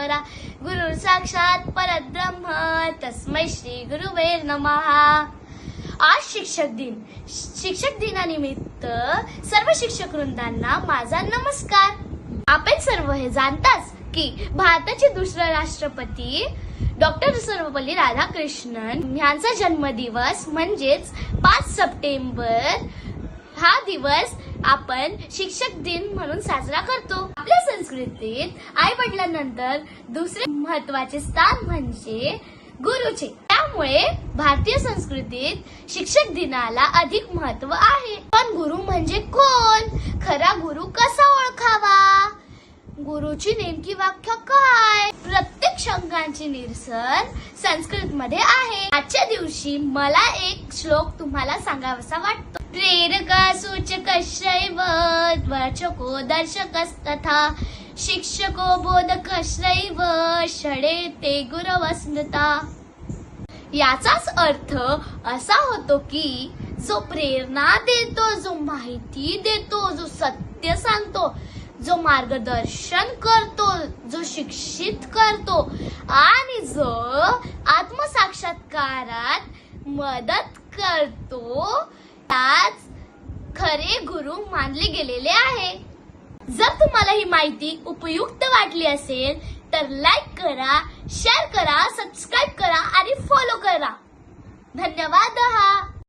करा। गुरु साक्षात परब्रह्म तस्मै श्री गुरुवे नमः। आज शिक्षक दिन। शिक्षक दिनानिमित्त सर्व शिक्षक वृंदांना माझा नमस्कार। आपण सर्व हे जाणताच की भारताचे दुसरे राष्ट्रपती डॉक्टर सर्वपल्ली राधाकृष्णन यांचा जन्मदिवस म्हणजेच 5 सप्टेंबर हा दिवस आपण शिक्षक दिन म्हणून साजरा करतो। आपल्या संस्कृतीत आई वडिलांनंतर दुसरे महत्त्वाचे स्थान म्हणजे गुरुचे। त्यामुळे भारतीय संस्कृतीत शिक्षक दिनाला अधिक महत्त्व आहे। पण गुरु म्हणजे कोण? खरा गुरु कसा ओळखावा? गुरुची नेमकी व्याख्या काय? प्रत्येक शंकांचे निरसन संस्कृत मध्ये आहे। आजच्या दिवशी मला एक श्लोक तुम्हाला सांगावासा वाटतो। प्रेरक सूचक शैव वाचको दर्शकस्तथा शिक्षको बोधक शैव षडे ते गुरवस्मृता। याचाच अर्थ असा होतो की जो प्रेरणा देतो, जो माहिती देतो, जो सत्य सांगतो, जो मार्गदर्शन करतो, जो शिक्षित करतो आणि जो आत्मसाक्षात्कारात मदत करतो त्याच खरे गुरु मानले गेलेले आहे। जर तुम्हाला ही माहिती उपयुक्त वाटली असेल तर लाईक करा, शेअर करा, सबस्क्राईब करा आणि फॉलो करा। धन्यवाद।